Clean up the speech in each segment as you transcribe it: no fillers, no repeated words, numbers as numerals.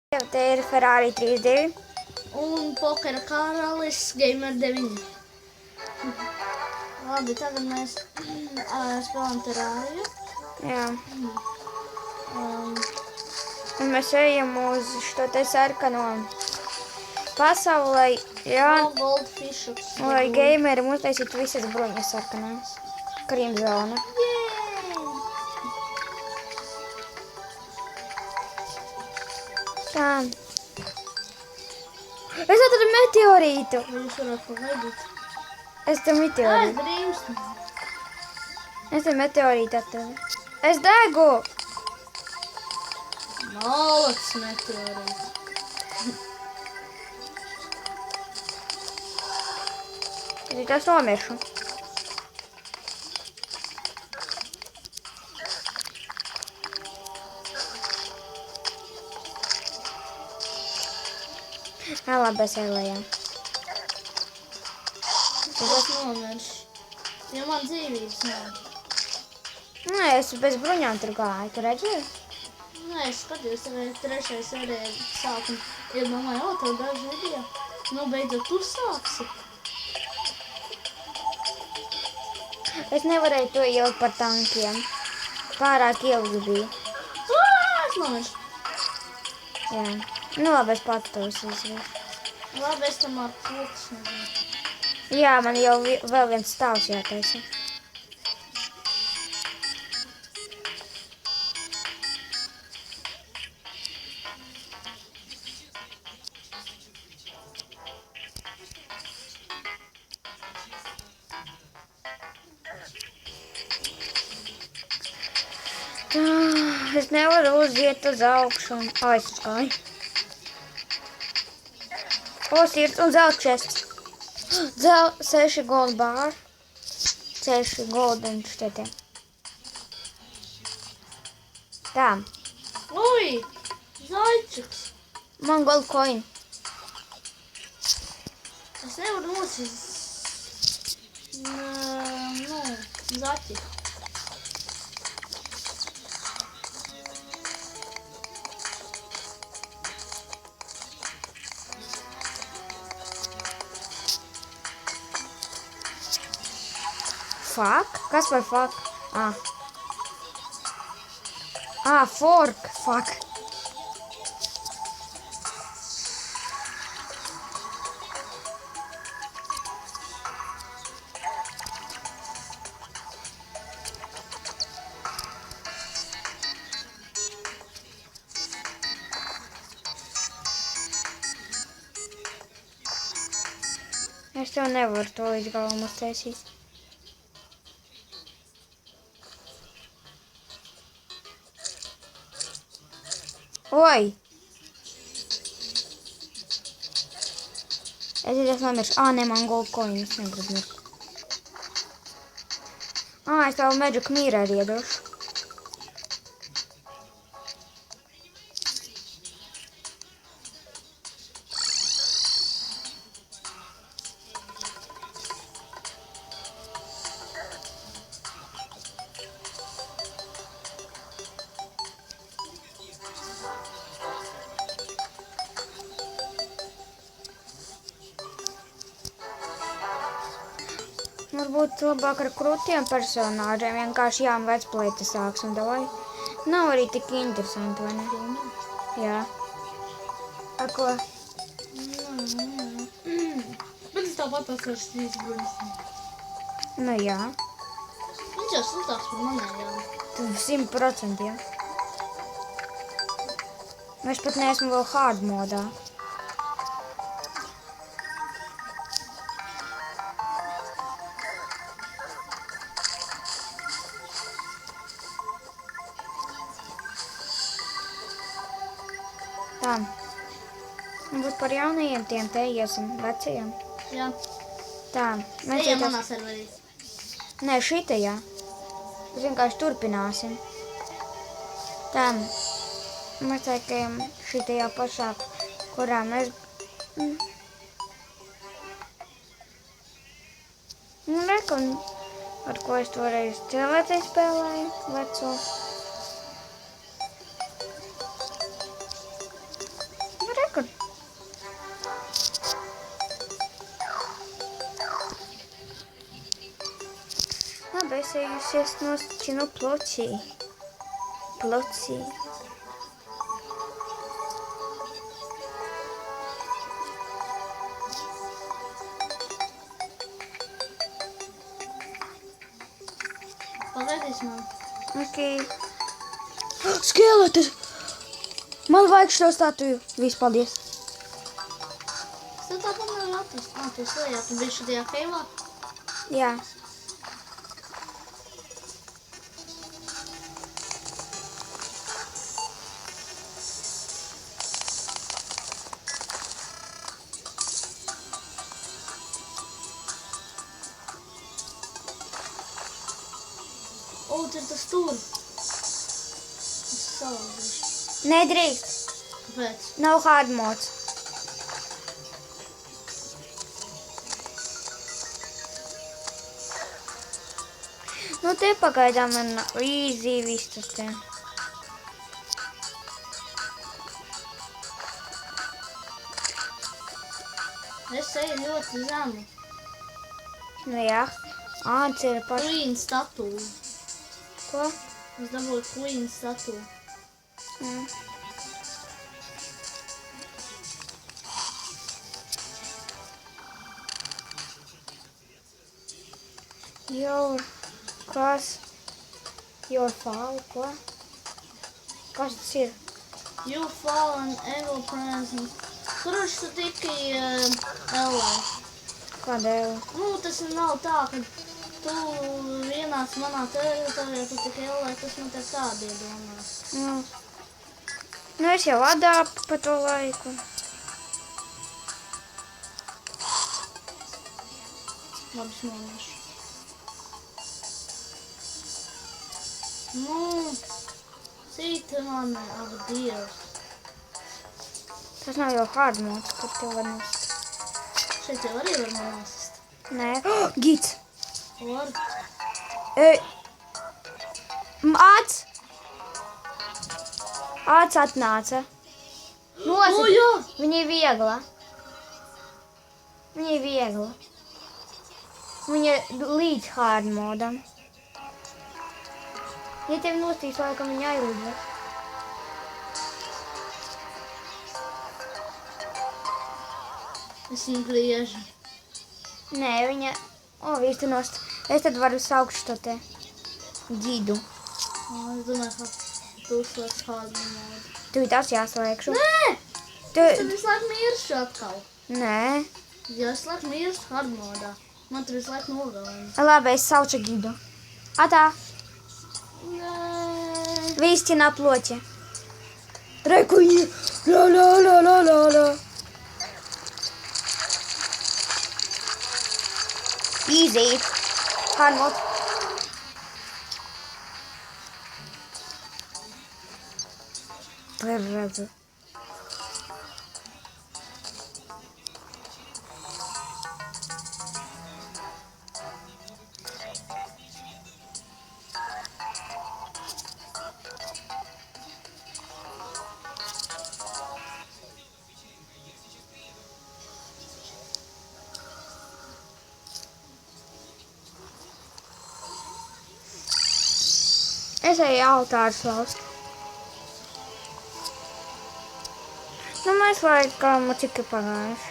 Te ir Ferrari 3.2. Un pokera karalis Gamer 9. Labi, tagad mēs spēlējam terāriju. Jā. Un mēs ejam uz šo te sarkano pasauli, jā, Goldfishes. lai gameri mums taisītu visas bruņas sarkanās. Krimzona. Tā. Es atradu meteorītu. Jūs varētu pagaidīt. Es te meteorītu. Drīmst. Es te meteorītu atradu. Es degu. Malacis meteorīts. Es tas nomiršu. Labi, es ēlējām. Tas nomirš. Jo man dzīvības nav. Nē, es bez bruņām tur gāju. Tu redzēji? Nē, es skatījos, tagad trešais sērija sāk un iedomāju, tev daži video. Nu, beidzot, tu sāksi. Es nevarēju to ielikt par tankiem. Pārāk ilgi bija. Es nomiršu. Jā. Nu labi, es pats to izdarīšu. Labi, es tam ar pokus nezinu. Jā, man jau vēl viens stāvs jātaisa. Es nevaru uziet uz augšu un aizskāju. O, sirds un zelta čests. 6 gold bar. 6 golden štetiem. Tā. Ui, zaičiks. Man gold coin. Es nevaru nosist. Nu, zaķi. Fuck? Kas par fuck? Fork. Fuck. Es tev nevaru to līdz galam uztaisīt. Oi! Es nomiršu. Ne, man gold coin, es negribu mirt. Es tev Magic Mirror iedošu. Varbūt labāk ar krūtiem personāžiem, vienkārši let's-playta sāksim, davai. Nav arī tik interesanti, vai ne? Jā. Ko? Bet es tāpat atceros 3 bruņas. Nu jā. Viņš jau sliktāks par manējām. Tad 100%, jā. Es pat neesmu vēl hard modā. Tā. Varbūt par jaunajiem tiem te iesim, vecajiem. Jā. Tā. Ejam manā serverī. Nē, šitajā. Mēs vienkārši turpināsim. Tā. Mēs teikajam šitajā pašā, kurā mēs... Rekun, ar ko es toreiz cilvēcei spēlēju, veco. vakar. Labi, es ejusies nostiķinu plocī. Plocī. Pagaidīs man. Ok. Skeletis! Man vajag šo statuju. Viss, paldies. Es tev tāpat nevaru atrast. Tu esi lejā, tu biji šajā keivā. Jā. Tur ir tas tur. Es salauzīšu. Nedrīkst. Kāpēc? Nav hard mods. Nu, te pagaidām man easy viss tas te. Es eju ļoti zemu. Nu, jā. Āds ir par... Queen statūju. Ko? Es dabūju Queen statūju. Mm. Kas? Your fall, ko? Kas tas ir? You fallen evil presence. Kurš tu tiki Ellē? Kādēļ? Nu, tas nav tā, ka tu vienāc manā teritorijā, tu tiki Ellē, tas man te tādi iedomās. Nu, es jau adāpu pa to laiku. Labi, smonīšu. Nu, cita mani ap dievs. Tas nav jau hard mods, kur tev var nest. Šeit jau arī var nolasist. Nē. Oh, Gits! Var. Ej! Āds! Āds atnāca. Nosit! O, jā! Viņa ir viegla. Viņa ir viegla. Viņa līdz hard modam. Ja tevi nostīs laikam, viņa aizlido. Es viņu griežu. Nē, viņa... O, viss tu nost. Es tad varu saukt šo te gidu. Es domāju, ka tu uzslēdz hard modu. Tu tas jāslēgšu. Nē! Tu... Tad visu laiku miršu atkal. Nē. Ja es laiku miršu hard modā, man tur visu laiku nogalina. Labi, es saucu gidu. Atā. Nē. Vistina ploķi. Rekuņi. La la la la la la. Easy. Hard mod. Redzu. Es eju altārus laust. Nu, mēs laikam, cik ir pagājuši?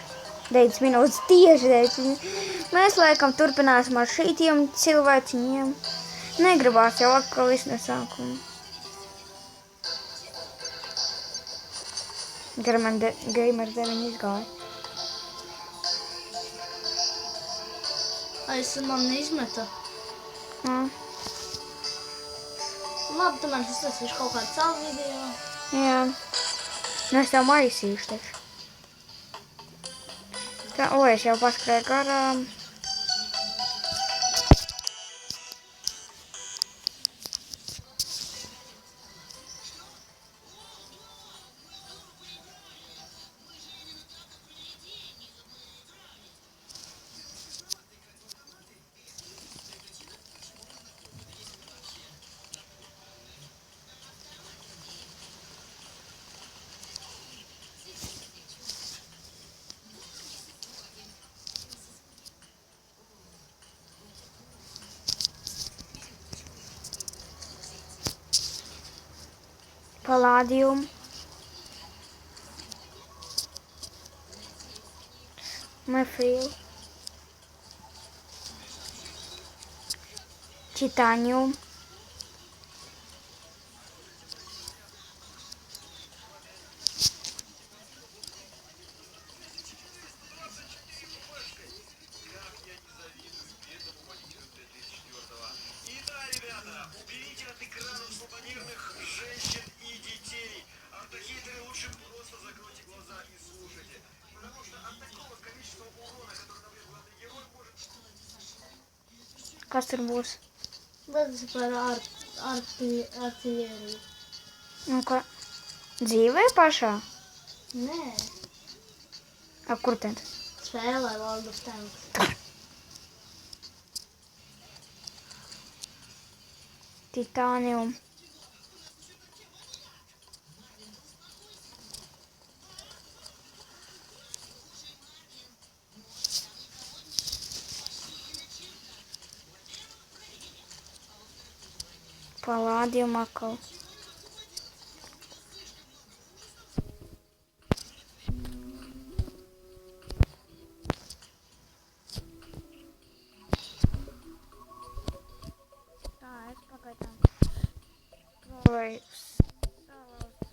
9 minūtes, tieši 9 minūtes. Mēs laikam turpināsim ar šītiem cilvēciņiem. Negribās jau atkal visu no sākuma. Gamer 9 izgāja. Es man izmeta. Labi, tu man izlasīšu kaut kādu savu video. Jā. Nu, es tev maisīšu taču. Tā, o, es jau paskrēju garām. Palladium. Mithril. Titanium. Kas tur būs? Tas par artilēriju. Nu, ka dzīvē pašā? Nē, A, kur tad? spēlē World of Tanks. Titanium. Palladium atkal. Tā, es pagaidām. Vai salauzt.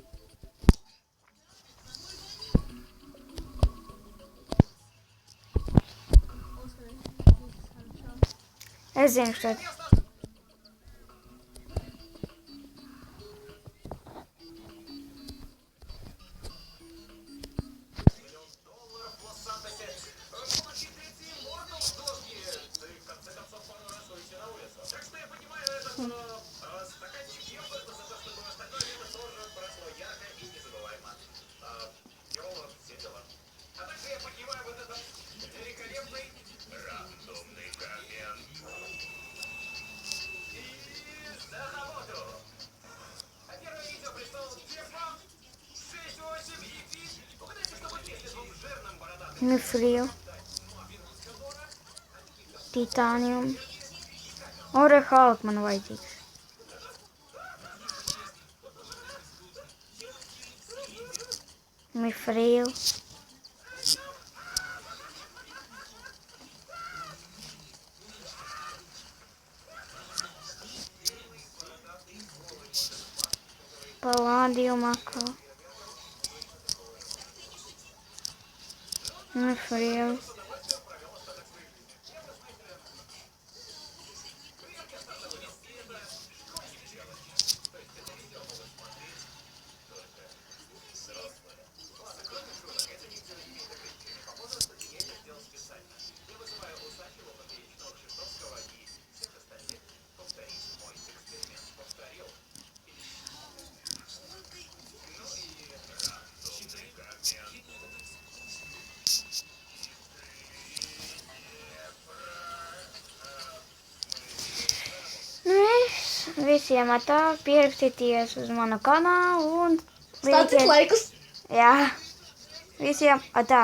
Es zinu, šeit. Mithril. Titanium. Ore Hulk man vajadzīgs. Mithril. Palladium atkal. Mithril. Visiem tā, pierakstieties uz manu kanālu un Stāties laikus! Jā, visiem tā.